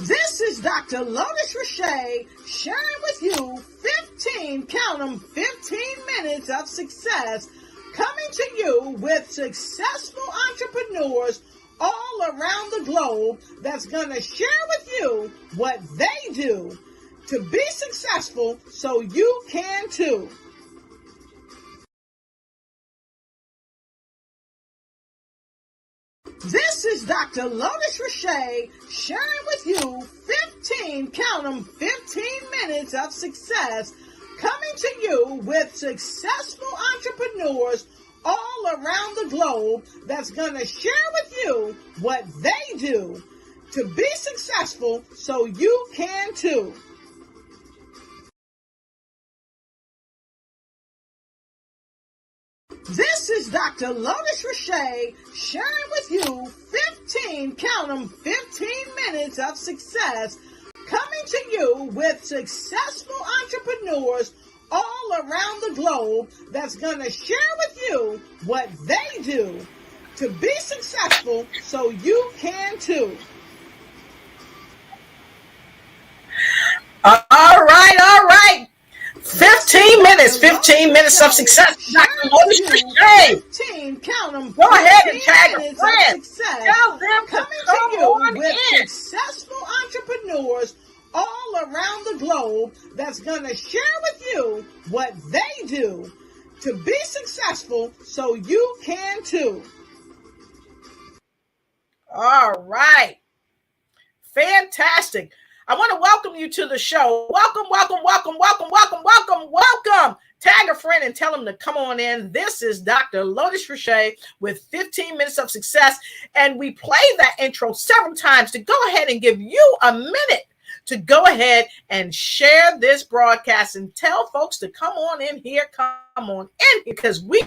This is Dr. Lotus Riché sharing with you 15, count them, 15 minutes of success, coming to you with successful entrepreneurs all around the globe that's going to share with you what they do to be successful so you can too. This is Dr. Lotus Riché sharing with you 15, count them, 15 minutes of success, coming to you with successful entrepreneurs all around the globe that's going to share with you what they do to be successful so you can too. This is Dr. Lotus Riché sharing with you 15, count them, 15 minutes of success, coming to you with successful entrepreneurs all around the globe that's going to share with you what they do to be successful so you can too. All right. 15 minutes of success. Dr. Lotus Riché. 15, count them. Go ahead and tag a friend. Tell them to coming come to you on with in. successful entrepreneurs all around the globe that's going to share with you what they do to be successful so you can too. All right. Fantastic. I want to welcome you to the show. Welcome. Tag a friend and tell them to come on in. This is Dr. Lotus Riché with 15 minutes of success. And we play that intro several times to go ahead and give you a minute to go ahead and share this broadcast and tell folks to come on in here, because we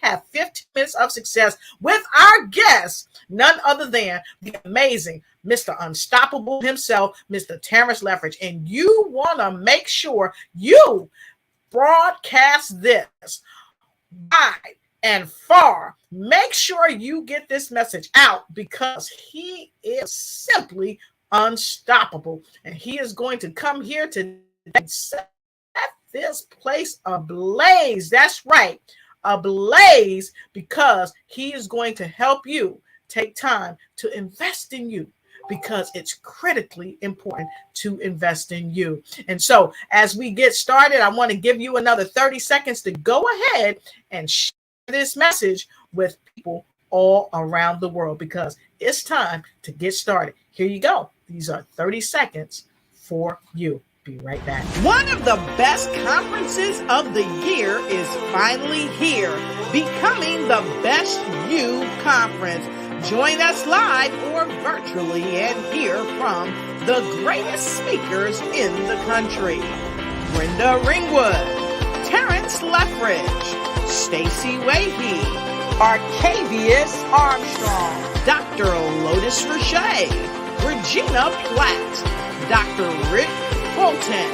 have 15 minutes of success with our guest, none other than the amazing Mr. Unstoppable himself, Mr. Terrance Leftridge. And you want to make sure you broadcast this wide and far. Make sure you get this message out because he is simply unstoppable. And he is going to come here to set this place ablaze. That's right, ablaze, because he is going to help you take time to invest in you, because it's critically important to invest in you. And so as we get started, I want to give you another 30 seconds to go ahead and share this message with people all around the world, because it's time to get started. Here you go. These are 30 seconds for you. Be right back. One of the best conferences of the year is finally here, becoming the Best You Conference. Join us live or virtually and hear from the greatest speakers in the country. Brenda Ringwood, Terrance Leftridge, Stacey Wahey, Arcavius Armstrong, Dr. Lotus Riché, Regina Platt, Dr. Rick Bolton,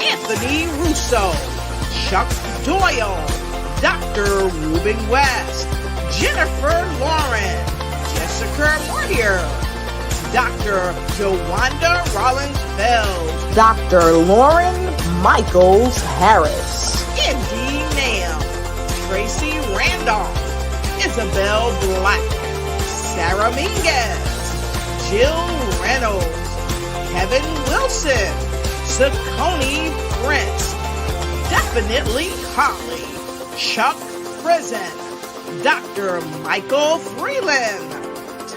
Anthony Russo, Chuck Doyle, Dr. Ruben West, Jennifer Lauren, Jessica Moyer, Dr. Jawanda Rollins-Fells, Dr. Lauren Michaels Harris, Indy Nam, Tracy Randolph, Isabel Black, Sarah Minguez, Jill Reynolds, Kevin Wilson, Saccone Prince, Definitely Holly, Chuck Prison, Dr. Michael Freeland,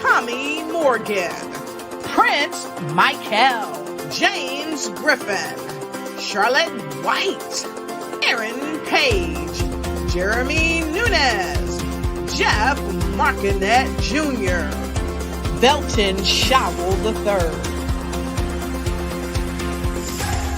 Tommy Morgan, Prince Michael, James Griffin, Charlotte White, Aaron Page, Jeremy Nunez, Jeff Markinet Jr., Belton Showell III.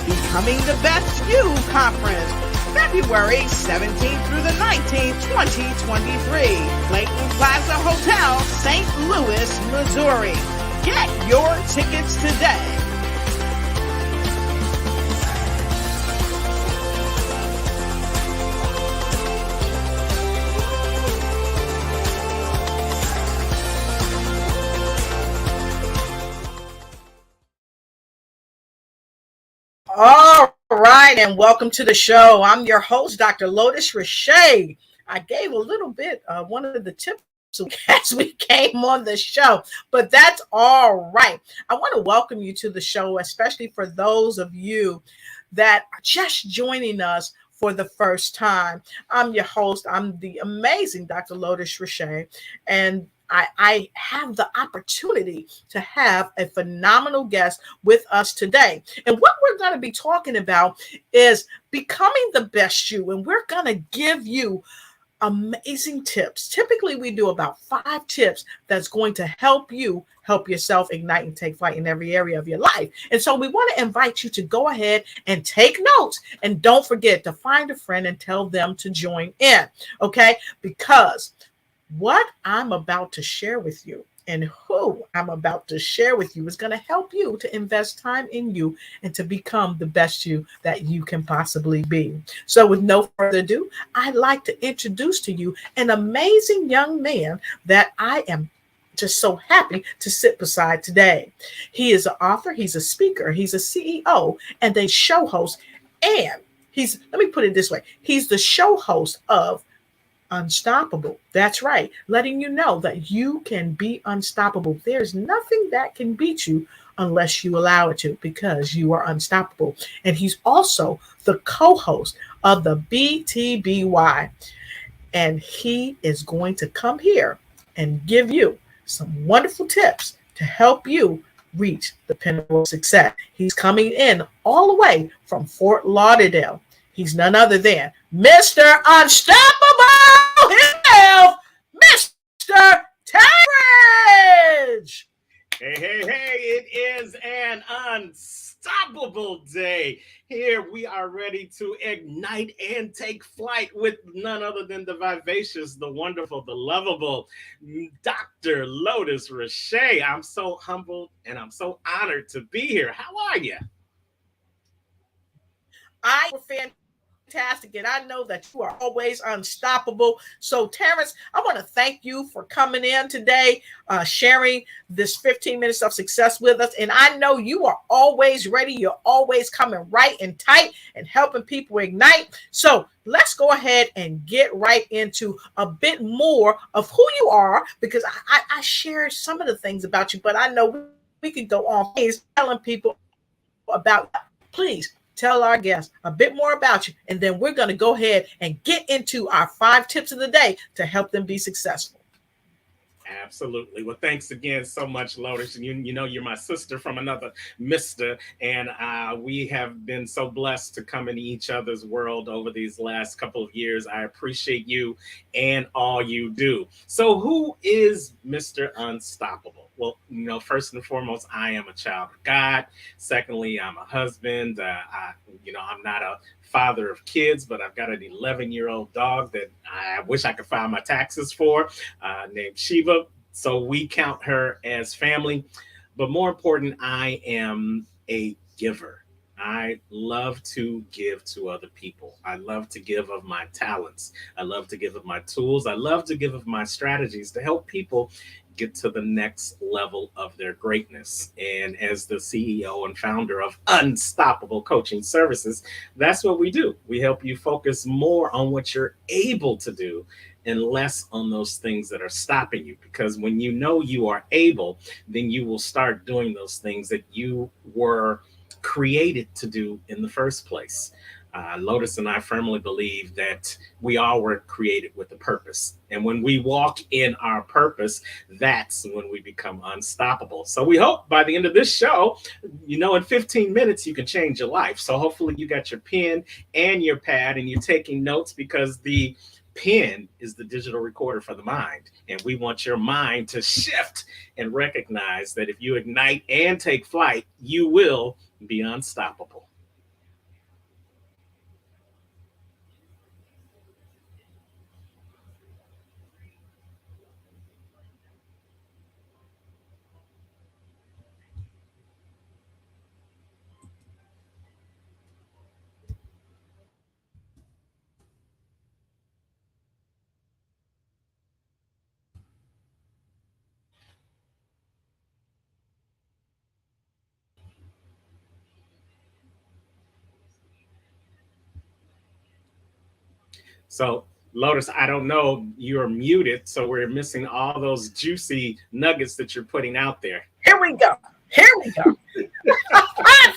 Becoming the Best You Conference, February 17th through the 19th, 2023. Clayton Plaza Hotel, St. Louis, Missouri. Get your tickets today. All right, and welcome to the show. I'm your host, Dr. Lotus Riché. I gave a little bit of one of the tips as we came on the show, but that's all right. I want to welcome you to the show, especially for those of you that are just joining us for the first time. I'm your host. I'm the amazing Dr. Lotus Riché, and I have the opportunity to have a phenomenal guest with us today. And what we're going to be talking about is becoming the best you. And we're going to give you amazing tips. Typically, we do about 5 tips that's going to help you help yourself ignite and take flight in every area of your life. And so we want to invite you to go ahead and take notes. And don't forget to find a friend and tell them to join in. Okay? Because what I'm about to share with you and who I'm about to share with you is going to help you to invest time in you and to become the best you that you can possibly be. So with no further ado, I'd like to introduce to you an amazing young man that I am just so happy to sit beside today. He is an author, he's a speaker, he's a CEO, and a show host. And let me put it this way, he's the show host of Unstoppable. That's right. Letting you know that you can be unstoppable. There's nothing that can beat you unless you allow it to, because you are unstoppable. And he's also the co-host of the BTBY. And he is going to come here and give you some wonderful tips to help you reach the pinnacle of success. He's coming in all the way from Fort Lauderdale. He's none other than Mr. Unstoppable himself, Mr. Terrance. Hey, it is an unstoppable day. Here we are ready to ignite and take flight with none other than the vivacious, the wonderful, the lovable Dr. Lotus Riché. I'm so humbled and I'm so honored to be here. How are you? I am fantastic, and I know that you are always unstoppable. So, Terrance, I want to thank you for coming in today, sharing this 15 minutes of success with us. And I know you are always ready. You're always coming right and tight and helping people ignite. So let's go ahead and get right into a bit more of who you are, because I shared some of the things about you, but I know we could go on telling people about. Please tell our guests a bit more about you, and then we're going to go ahead and get into our 5 tips of the day to help them be successful. Absolutely. Well, thanks again so much, Lotus. And you know, you're my sister from another Mr. And we have been so blessed to come into each other's world over these last couple of years. I appreciate you and all you do. So who is Mr. Unstoppable? Well, you know, first and foremost, I am a child of God. Secondly, I'm a husband. I'm not a father of kids, but I've got an 11-year-old dog that I wish I could file my taxes for, named Shiva. So we count her as family. But more important, I am a giver. I love to give to other people. I love to give of my talents. I love to give of my tools. I love to give of my strategies to help people get to the next level of their greatness. And as the CEO and founder of Unstoppable Coaching Services, that's what we do. We help you focus more on what you're able to do and less on those things that are stopping you. Because when you know you are able, then you will start doing those things that you were created to do in the first place. Lotus and I firmly believe that we all were created with a purpose. And when we walk in our purpose, that's when we become unstoppable. So we hope by the end of this show, you know, in 15 minutes, you can change your life. So hopefully you got your pen and your pad and you're taking notes, because the pen is the digital recorder for the mind. And we want your mind to shift and recognize that if you ignite and take flight, you will be unstoppable. So, Lotus, I don't know, you're muted, so we're missing all those juicy nuggets that you're putting out there. Here we go. Here we go.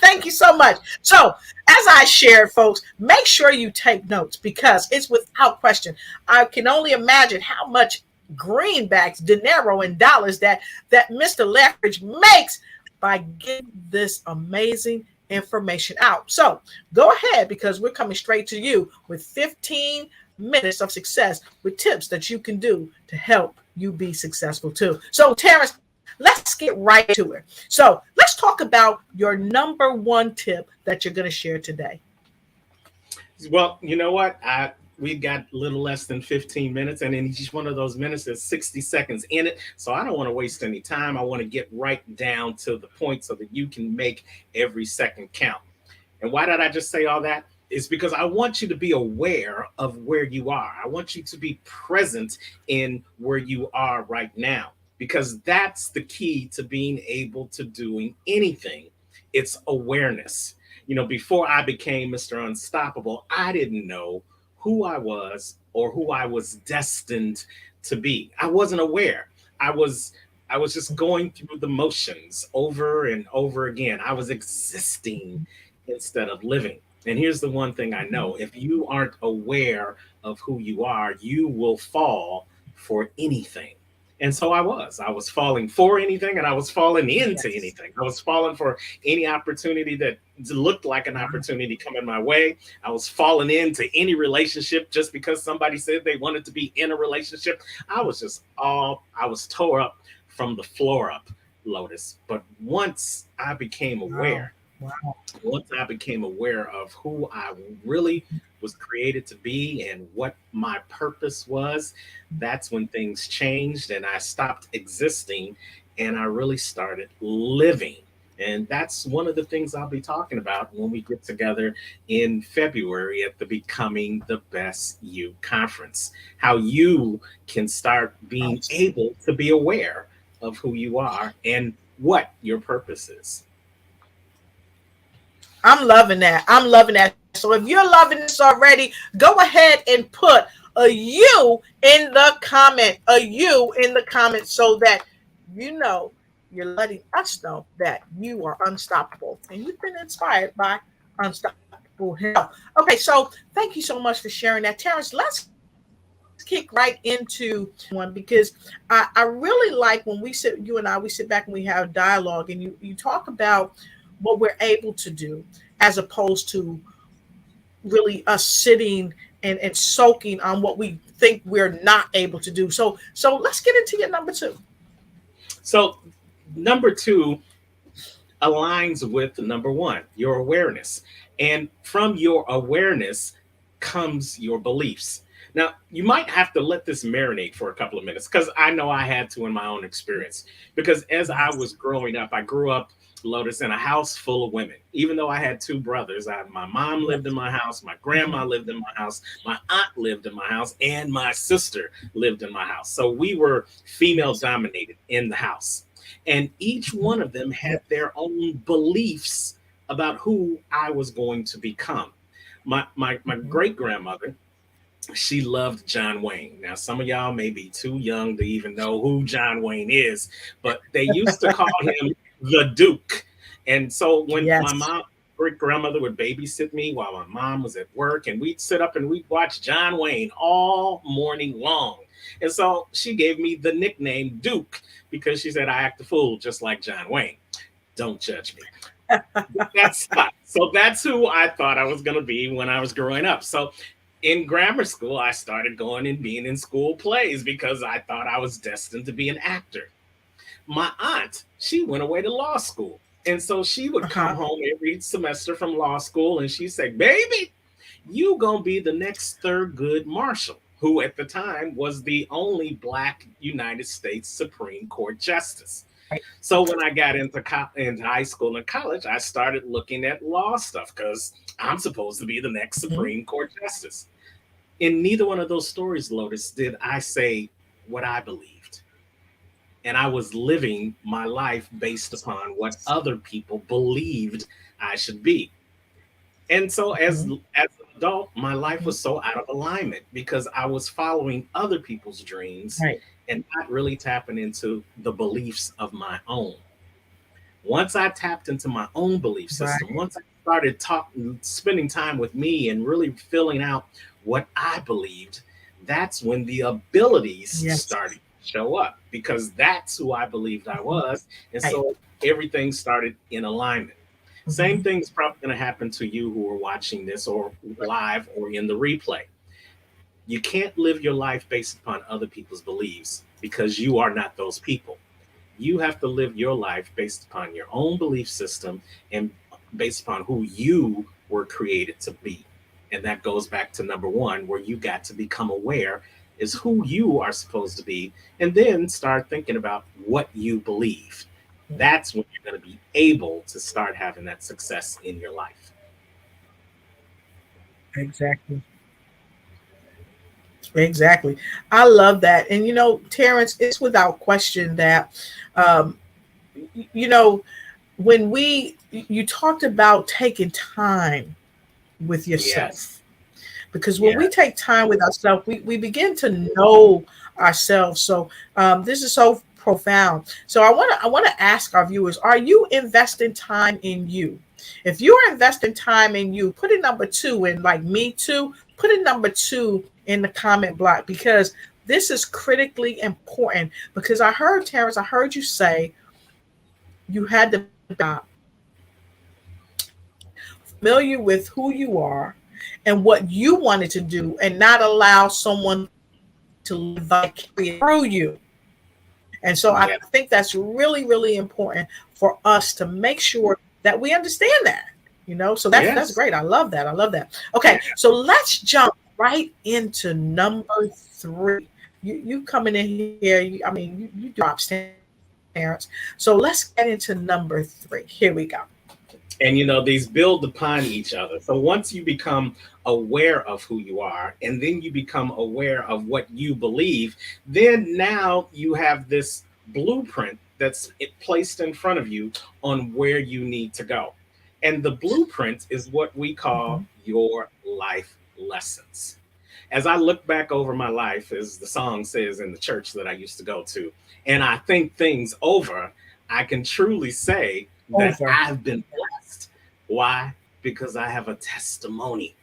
Thank you so much. So, as I shared, folks, make sure you take notes because it's without question. I can only imagine how much greenbacks, dinero, and dollars that Mr. Leftridge makes by getting this amazing information out. So, go ahead because we're coming straight to you with 15 minutes of success with tips that you can do to help you be successful too. So, Terrance, let's get right to it. So let's talk about your number one tip that you're going to share today. Well, you know what? We've got a little less than 15 minutes, and in each one of those minutes, there's 60 seconds in it. So I don't want to waste any time. I want to get right down to the point so that you can make every second count. And why did I just say all that? It's because I want you to be aware of where you are. I want you to be present in where you are right now, because that's the key to being able to doing anything. It's awareness. You know, before I became Mr. Unstoppable, I didn't know who I was or who I was destined to be. I wasn't aware. I was just going through the motions over and over again. I was existing instead of living. And here's the one thing I know: if you aren't aware of who you are, you will fall for anything. And so I was falling for anything, and I was falling into anything. I was falling for any opportunity that looked like an opportunity coming my way. I was falling into any relationship just because somebody said they wanted to be in a relationship. I was tore up from the floor up, Lotus. But once I became aware, once I became aware of who I really was created to be and what my purpose was, that's when things changed and I stopped existing and I really started living. And that's one of the things I'll be talking about when we get together in February at the Becoming the Best You conference. How you can start being able to be aware of who you are and what your purpose is. I'm loving that. I'm loving that. So if you're loving this already, go ahead and put a U in the comment, so that you know you're letting us know that you are unstoppable and you've been inspired by Unstoppable Health. Okay, so thank you so much for sharing that. Terrance, let's kick right into one because I really like when you and I sit back and we have dialogue and you talk about what we're able to do as opposed to really us sitting and soaking on what we think we're not able to do. So let's get into your number two. So number two aligns with number one, your awareness. And from your awareness comes your beliefs. Now, you might have to let this marinate for a couple of minutes because I know I had to in my own experience. Because as I was growing up, I grew up, Lotus, in a house full of women. Even though I had two brothers, my mom lived in my house, my grandma lived in my house, my aunt lived in my house, and my sister lived in my house. So we were female dominated in the house. And each one of them had their own beliefs about who I was going to become. My great grandmother, she loved John Wayne. Now, some of y'all may be too young to even know who John Wayne is, but they used to call him the Duke. And so when my great grandmother would babysit me while my mom was at work, and we'd sit up and we'd watch John Wayne all morning long. And so she gave me the nickname Duke because she said I act a fool just like John Wayne. Don't judge me. So that's who I thought I was going to be when I was growing up. So in grammar school, I started going and being in school plays because I thought I was destined to be an actor. My aunt, she went away to law school. And so she would come home every semester from law school and she'd say, baby, you gonna be the next Thurgood Marshall, who at the time was the only Black United States Supreme Court justice. So when I got into high school and college, I started looking at law stuff because I'm supposed to be the next Supreme Court justice. In neither one of those stories, Lotus, did I say what I believed. And I was living my life based upon what other people believed I should be. And so as adult, my life was so out of alignment because I was following other people's dreams Right. and not really tapping into the beliefs of my own. Once I tapped into my own belief system, Right. once I started talking, spending time with me and really filling out what I believed, that's when the abilities Yes. started to show up because that's who I believed I was. And Right. so everything started in alignment. Same Mhm. thing's probably going to happen to you who are watching this or live or in the replay. You can't live your life based upon other people's beliefs because you are not those people. You have to live your life based upon your own belief system and based upon who you were created to be. And that goes back to number one, where you got to become aware is who you are supposed to be, and then start thinking about what you believe. That's when you're going to be able to start having that success in your life. Exactly. Exactly. I love that. And Terrance, it's without question that um, you know, when you talked about taking time with Yes. yourself, because when we Yes. take time with ourselves, we begin to know ourselves. So this is so profound. So I want to ask our viewers: are you investing time in you? If you are investing time in you, put a number two in, like me too. Put a number two in the comment block, because this is critically important. Because I heard, Terrance, I heard you say you had to familiar with who you are and what you wanted to do, and not allow someone to live vicariously through you. And so I Yeah. think that's really, really important for us to make sure that we understand that. So that's Yes. great. I love that. I love that. Yeah. Okay, so let's jump right into number three. You coming in here? You drops, Terrance. So let's get into number three. Here we go. And these build upon each other. So once you become aware of who you are and then you become aware of what you believe, then now you have this blueprint that's placed in front of you on where you need to go. And the blueprint is what we call Mhm. your life lessons. As I look back over my life, as the song says in the church that I used to go to, and I think things over, I can truly say that Over. I've been blessed. Why? Because I have a testimony.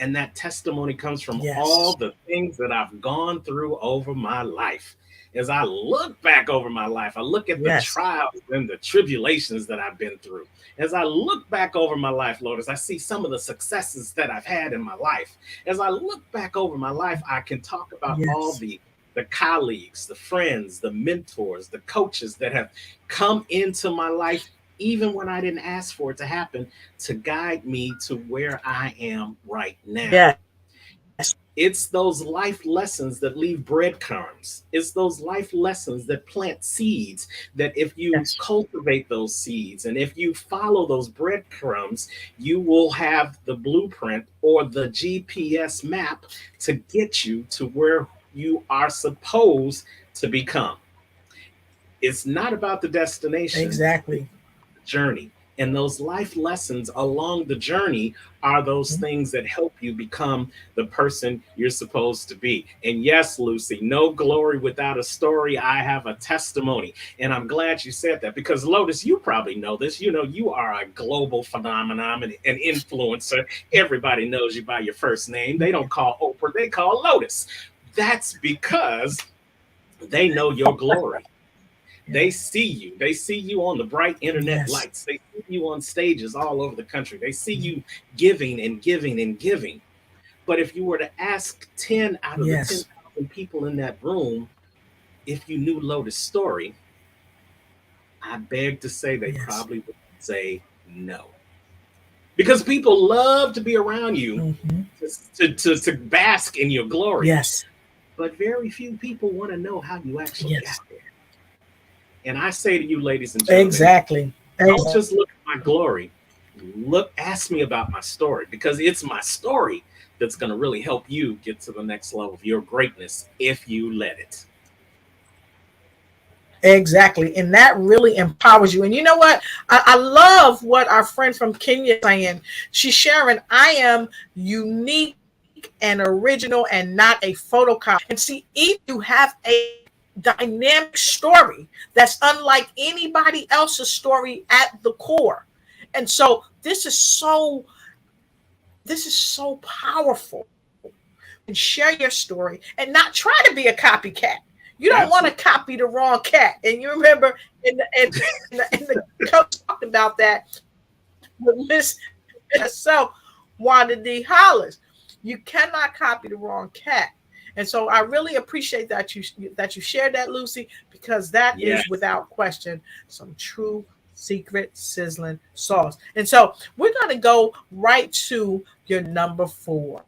And that testimony comes from all Yes. the things that I've gone through over my life. As I look back over my life, I look at the Yes. trials and the tribulations that I've been through. As I look back over my life, Lotus, I see some of the successes that I've had in my life. As I look back over my life, I can talk about all Yes. the colleagues, the friends, the mentors, the coaches that have come into my life even when I didn't ask for it to happen, to guide me to where I am right now. Yes. It's those life lessons that leave breadcrumbs. It's those life lessons that plant seeds, that if you Yes. cultivate those seeds and if you follow those breadcrumbs, you will have the blueprint or the GPS map to get you to where you are supposed to become. It's not about the destination, Exactly. journey. And those life lessons along the journey are those Mhm. things that help you become the person you're supposed to be. And yes, Lucy, no glory without a story. I have a testimony. And I'm glad you said that because, Lotus, you probably know this. You are a global phenomenon and an influencer. Everybody knows you by your first name. They don't call Oprah, they call Lotus. That's because they know your glory. They Yes. see you. They see you on the bright internet Yes. lights. They see you on stages all over the country. They see Mhm. you giving and giving and giving. But if you were to ask 10 out of the Yes. 10,000 people in that room if you knew Lotus' story, I beg to say they Yes. probably would say no. Because people love to be around you Mhm. to bask in your glory. Yes. But very few people want to know how you actually got Yes. there. And I say to you, ladies and gentlemen, Exactly. don't Exactly. just look at my glory. Ask me about my story because it's my story that's going to really help you get to the next level of your greatness if you let it. Exactly. And that really empowers you. And you know what? I love what our friend from Kenya is saying. She's sharing, I am unique and original and not a photocopy. And see, if you have a dynamic story that's unlike anybody else's story at the core. And so this is so powerful. And share your story and not try to be a copycat. You don't want to copy the wrong cat. And you remember in the coach talked about that with Miss herself, Wanda D. Hollis. You cannot copy the wrong cat. And so I really appreciate that you shared that, Lucy, because that is without question some true secret sizzling sauce. And so we're going to go right to your number 4.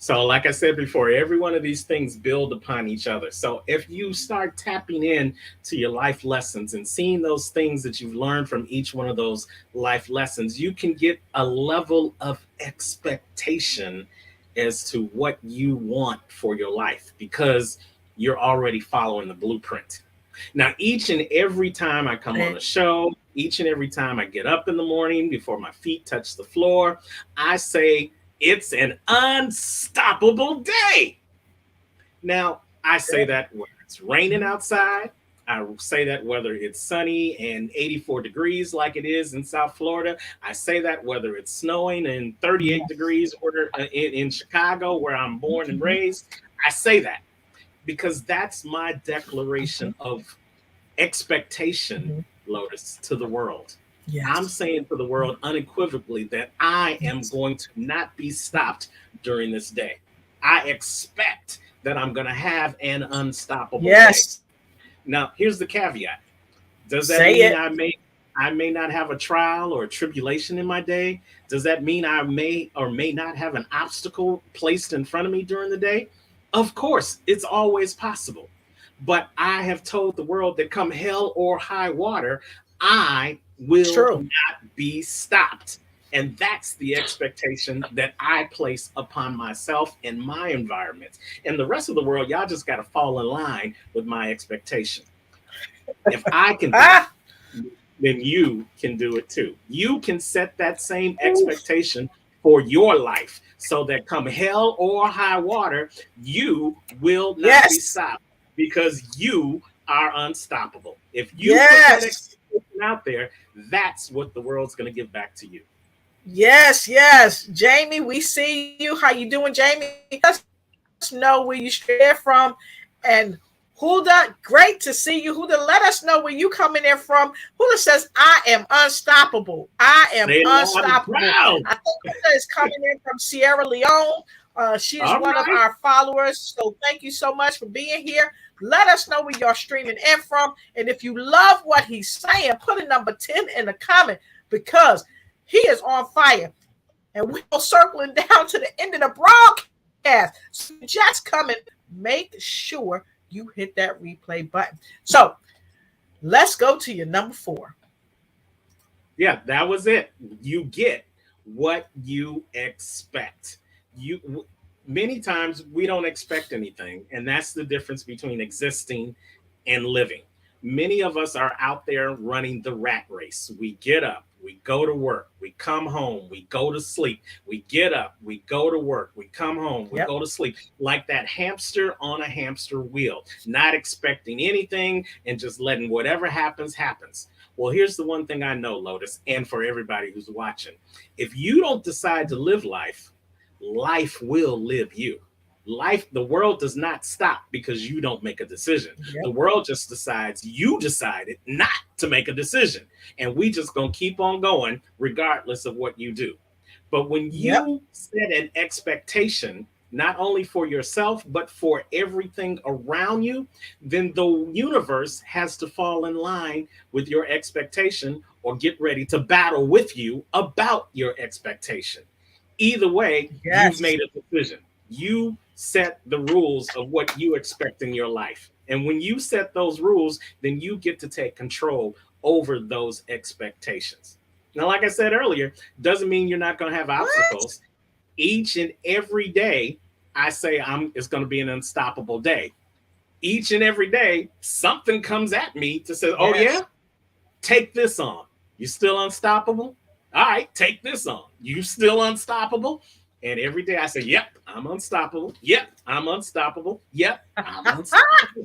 So like I said before, every one of these things build upon each other. So if you start tapping in to your life lessons and seeing those things that you've learned from each one of those life lessons, you can get a level of expectation as to what you want for your life because you're already following the blueprint. Now, each and every time I come on the show, each and every time I get up in the morning before my feet touch the floor, I say, it's an unstoppable day. Now, I say that whether it's raining outside. I say that whether it's sunny and 84 degrees like it is in South Florida. I say that whether it's snowing and 38 degrees or in Chicago, where I'm born and raised. I say that because that's my declaration of expectation, Lotus, to the world. Yes. I'm saying to the world unequivocally that I am going to not be stopped during this day. I expect that I'm going to have an unstoppable day. Now, here's the caveat. Does that mean I may not have a trial or a tribulation in my day? Does that mean I may or may not have an obstacle placed in front of me during the day? Of course, it's always possible. But I have told the world that come hell or high water, I will not be stopped. And that's the expectation that I place upon myself and my environment. And the rest of the world, y'all just got to fall in line with my expectation. If I can do it, then you can do it too. You can set that same expectation for your life so that come hell or high water, you will not be stopped because you are unstoppable. If you put that expectation out there, that's what the world's going to give back to you. Yes. Jamie, we see you. How you doing, Jamie? Let us know where you share from. And Hulda, great to see you. Hulda, let us know where you coming in from. Hulda says, I am unstoppable. I am unstoppable. I think Hulda is coming in from Sierra Leone. She is one of our followers. So thank you so much for being here. Let us know where you're streaming in from. And if you love what he's saying, put a number 10 in the comment because he is on fire. And we're circling down to the end of the broadcast. So just coming, make sure you hit that replay button. So let's go to your number 4. Yeah, that was it. You get what you expect. Many times we don't expect anything, and that's the difference between existing and living. Many of us are out there running the rat race. We get up, we go to work, we come home, we go to sleep, we get up, we go to work, we come home, we go to sleep, like that hamster on a hamster wheel, not expecting anything and just letting whatever happens. Well, here's the one thing I know, Lotus, and for everybody who's watching. If you don't decide to live life, life will live you. The world does not stop because you don't make a decision. The world just decides you decided not to make a decision. And we just gonna keep on going regardless of what you do. But when you set an expectation, not only for yourself, but for everything around you, then the universe has to fall in line with your expectation or get ready to battle with you about your expectation. Either way, you've made a decision. You set the rules of what you expect in your life. And when you set those rules, then you get to take control over those expectations. Now, like I said earlier, doesn't mean you're not going to have obstacles. Each and every day, I say it's going to be an unstoppable day. each and every day, something comes at me to say, oh, Yes. yeah, take this on. You still unstoppable? All right, take this on. You still unstoppable? And every day I say, yep, I'm unstoppable. Yep, I'm unstoppable. Yep, I'm unstoppable.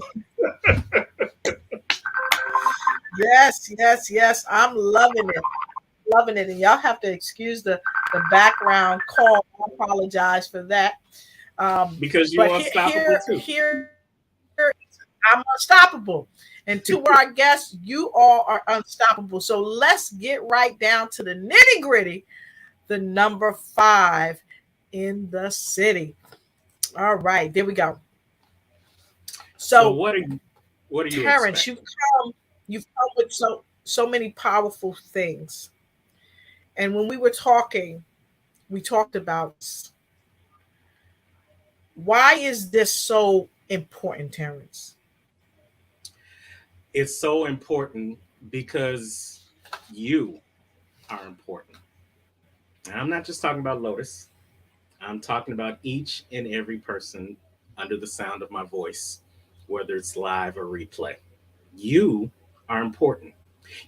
Yes. I'm loving it. Loving it. And y'all have to excuse the background call. I apologize for that. Because you're unstoppable too. Here, I'm unstoppable. And to our guests, you all are unstoppable. So let's get right down to the nitty gritty. The number 5 in the city. All right, there we go. So what are you Terrance, expecting? you've come with so many powerful things. And when we were talking, we talked about why is this so important, Terrance? It's so important because you are important. And I'm not just talking about Lotus. I'm talking about each and every person under the sound of my voice, whether it's live or replay. You are important.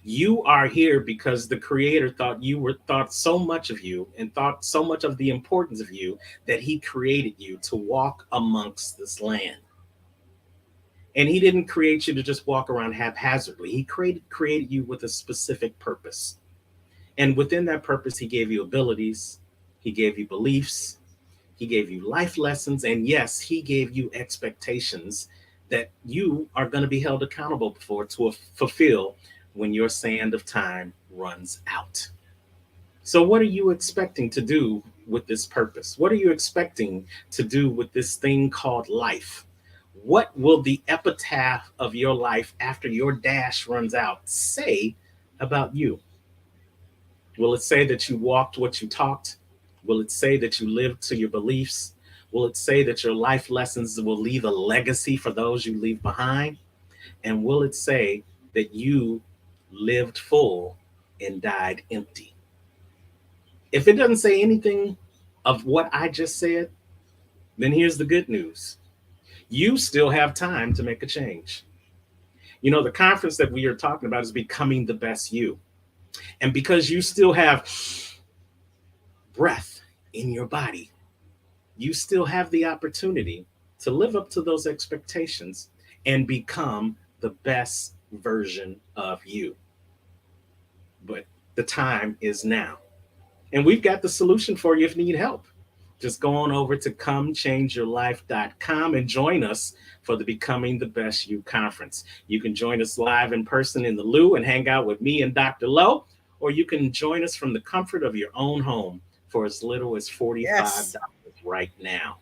You are here because the creator thought so much of you and thought so much of the importance of you that he created you to walk amongst this land. And he didn't create you to just walk around haphazardly. He created you with a specific purpose. And within that purpose, he gave you abilities, he gave you beliefs, he gave you life lessons, and yes, he gave you expectations that you are going to be held accountable for to fulfill when your sand of time runs out. So what are you expecting to do with this purpose? What are you expecting to do with this thing called life? What will the epitaph of your life after your dash runs out say about you? Will it say that you walked what you talked? Will it say that you lived to your beliefs? Will it say that your life lessons will leave a legacy for those you leave behind? And will it say that you lived full and died empty? If it doesn't say anything of what I just said, then here's the good news. You still have time to make a change. You know, the conference that we are talking about is becoming the best you. And because you still have breath in your body, you still have the opportunity to live up to those expectations and become the best version of you. But the time is now. And we've got the solution for you if you need help. Just go on over to comechangeyourlife.com and join us for the Becoming the Best You conference. You can join us live in person in the Lou and hang out with me and Dr. Lowe, or you can join us from the comfort of your own home for as little as $45 right now.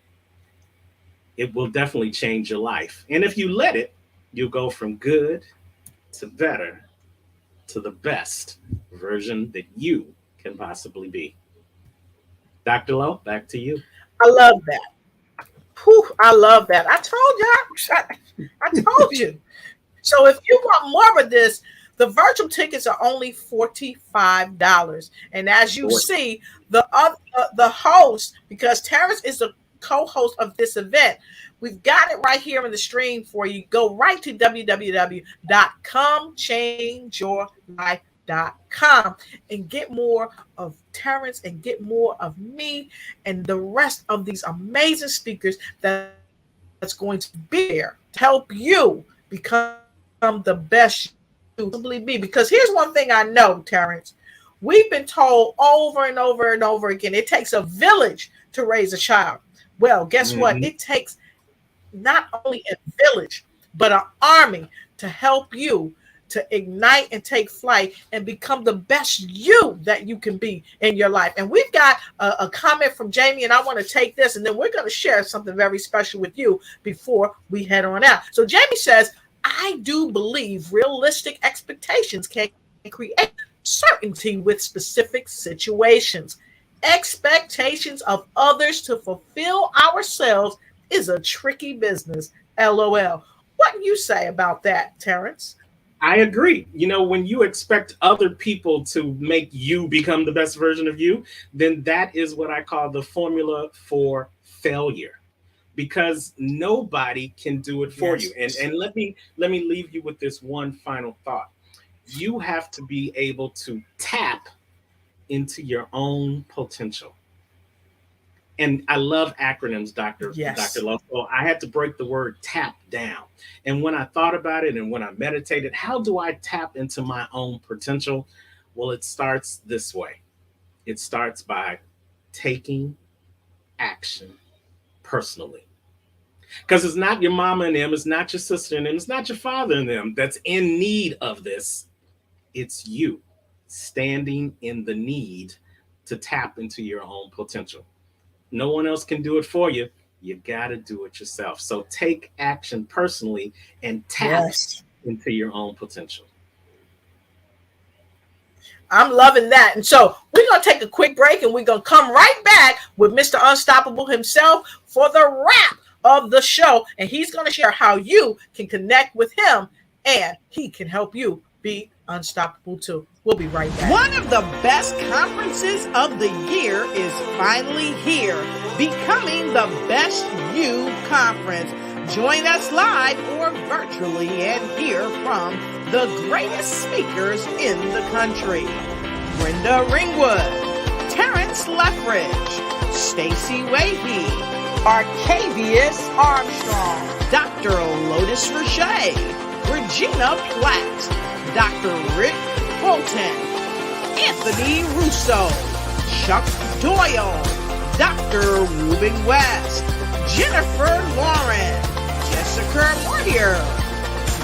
It will definitely change your life. And if you let it, you'll go from good to better to the best version that you can possibly be. Dr. Lowe, back to you. I love that. Whew, I love that. I told y'all. I told you. So if you want more of this, the virtual tickets are only $45. And as you see, the host, because Terrance is the co-host of this event, we've got it right here in the stream for you. Go right to www.comechangeyourlife.com and get more of Terrance and get more of me and the rest of these amazing speakers that's going to be there to help you become the best you simply be. Because here's one thing I know, Terrance. We've been told over and over and over again, it takes a village to raise a child. Well, guess what? It takes not only a village, but an army to help you to ignite and take flight and become the best you that you can be in your life. And we've got a comment from Jamie, and I want to take this, and then we're going to share something very special with you before we head on out. So Jamie says, I do believe realistic expectations can create certainty with specific situations. Expectations of others to fulfill ourselves is a tricky business. LOL. What do you say about that, Terrance? I agree. You know, when you expect other people to make you become the best version of you, then that is what I call the formula for failure. because nobody can do it for Yes. you. And let me leave you with this one final thought. You have to be able to tap into your own potential. And I love acronyms, Dr. Yes. Love. So I had to break the word tap down. And when I thought about it and when I meditated, how do I tap into my own potential? Well, it starts this way. It starts by taking action personally. Because it's not your mama and them, it's not your sister and them, it's not your father and them that's in need of this. It's you standing in the need to tap into your own potential. No one else can do it for you. You got to do it yourself. So take action personally and tap into your own potential. I'm loving that. And so we're going to take a quick break and we're going to come right back with Mr. Unstoppable himself for the wrap of the show. And he's going to share how you can connect with him and he can help you be unstoppable too. We'll be right back. One of the best conferences of the year is finally here, Becoming the Best You Conference. Join us live or virtually and hear from the greatest speakers in the country. Brenda Ringwood, Terrance Leftridge, Stacey Wahey, Arcavius Armstrong, Dr. Lotus Riché, Regina Platt, Dr. Rick Bolton, Anthony Russo, Chuck Doyle, Dr. Ruben West, Jennifer Lauren, Jessica Moyer,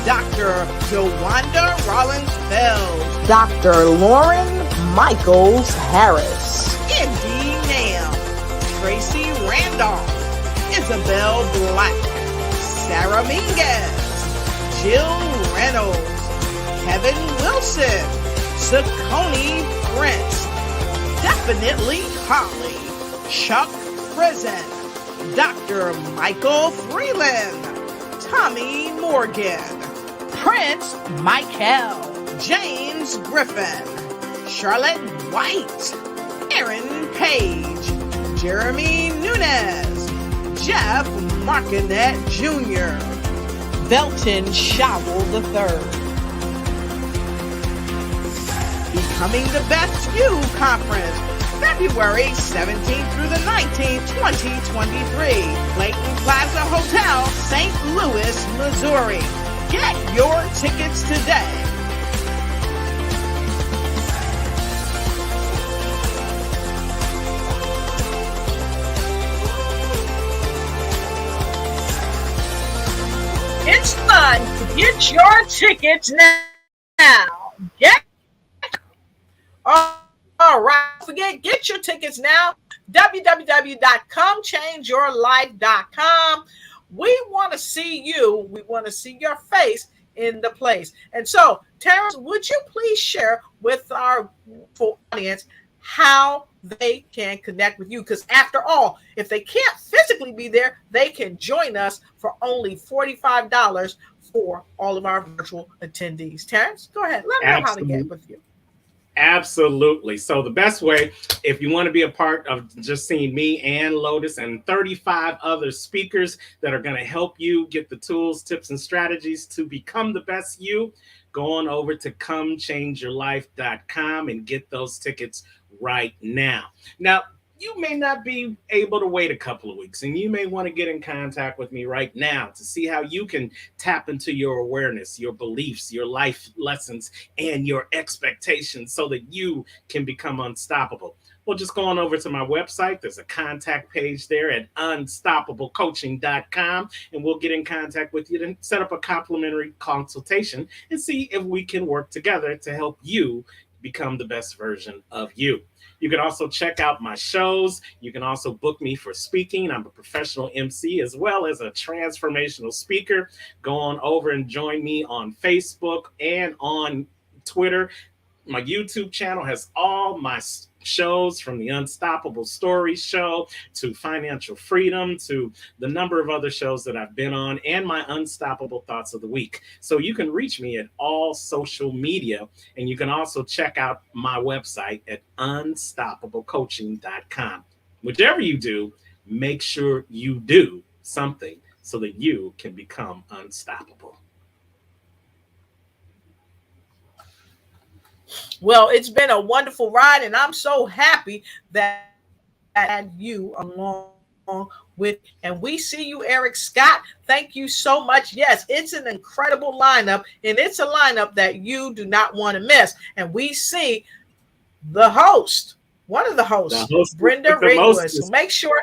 Dr. Jawanda Rollins-Fells, Dr. Lauren Michaels-Harris, Indy Nam, Tracy Randolph, Isabel Black, Sarah Mingus, Jill Reynolds, Kevin Wilson, Saccone Prince, Definitely Holly, Chuck Prison, Dr. Michael Freeland, Tommy Morgan, Prince Michael, James Griffin, Charlotte White, Aaron Page, Jeremy Nunez, Jeff Markinet Jr., Belton Showell III. Becoming the Best You Conference, February 17th through the 19th, 2023. Clayton Plaza Hotel, St. Louis, Missouri. Get your tickets today. It's time to get your tickets now. All right, don't forget, get your tickets now. www.comechangeyourlife.com. We want to see you. We want to see your face in the place. And so, Terrance, would you please share with our audience how they can connect with you? Because after all, if they can't physically be there, they can join us for only $45 for all of our virtual attendees. Terrance, go ahead. Let me know how to get with you. Absolutely. So the best way, if you want to be a part of just seeing me and Lotus and 35 other speakers that are going to help you get the tools, tips, and strategies to become the best you, go on over to comechangeyourlife.com and get those tickets right now. Now, you may not be able to wait a couple of weeks, and you may want to get in contact with me right now to see how you can tap into your awareness, your beliefs, your life lessons, and your expectations so that you can become unstoppable. Well, just go on over to my website. There's a contact page there at unstoppablecoaching.com, and we'll get in contact with you to set up a complimentary consultation and see if we can work together to help you become the best version of you. You can also check out my shows. You can also book me for speaking. I'm a professional MC as well as a transformational speaker. Go on over and join me on Facebook and on Twitter. My YouTube channel has all my shows, from the Unstoppable Stories show to Financial Freedom to the number of other shows that I've been on, and my Unstoppable Thoughts of the Week. So you can reach me at all social media, and you can also check out my website at unstoppablecoaching.com. Whichever you do, make sure you do something so that you can become unstoppable. Well, it's been a wonderful ride, and I'm so happy that I had you along with, and we see you, Eric Scott. Thank you so much. Yes, it's an incredible lineup, and it's a lineup that you do not want to miss. And we see the host, one of the hosts, Brenda Ringwood. So make sure.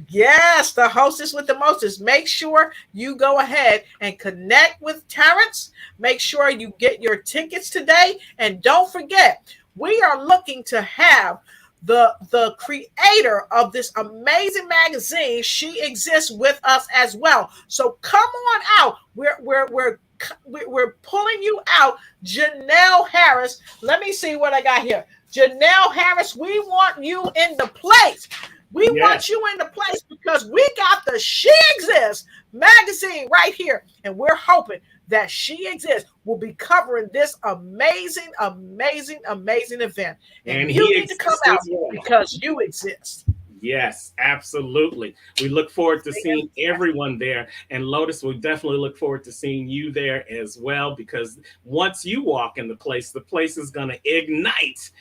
Yes, the hostess with the mostest. Make sure you go ahead and connect with Terrance. Make sure you get your tickets today. And don't forget, we are looking to have the creator of this amazing magazine. She exists with us as well. So come on out. We're pulling you out. Janelle Harris. Let me see what I got here. Janelle Harris, we want you in the place. We want you in the place because we got the She Exists magazine right here. And we're hoping that She Exists will be covering this amazing, amazing, amazing event. And you need to come out because you exist. Yes, absolutely. We look forward to seeing everyone there. And Lotus, we definitely look forward to seeing you there as well, because once you walk in the place is going to ignite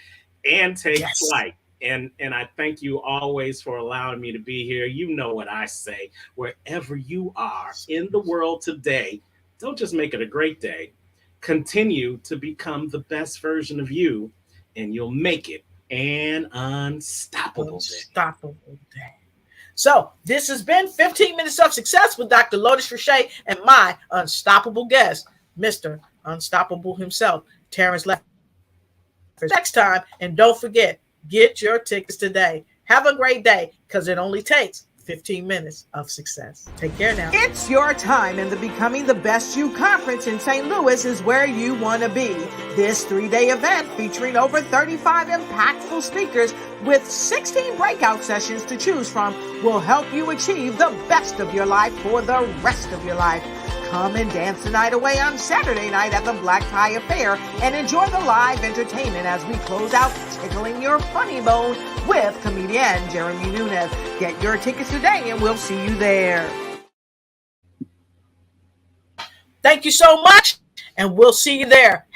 and take flight. And I thank you always for allowing me to be here. You know what I say, wherever you are in the world today, don't just make it a great day. Continue to become the best version of you, and you'll make it an unstoppable day. So this has been 15 Minutes of Success with Dr. Lotus Riché and my unstoppable guest, Mr. Unstoppable himself, Terrance Leftridge. Next time, and don't forget, get your tickets today. Have a great day, because it only takes 15 minutes of success. Take care now. It's your time, and the Becoming the Best You conference in St. Louis is where you want to be. This 3-day event featuring over 35 impactful speakers with 16 breakout sessions to choose from will help you achieve the best of your life for the rest of your life. Come and dance the night away on Saturday night at the Black Tie Affair and enjoy the live entertainment as we close out Tickling Your Funny Bone with comedian Jeremy Nunez. Get your tickets today and we'll see you there. Thank you so much, and we'll see you there.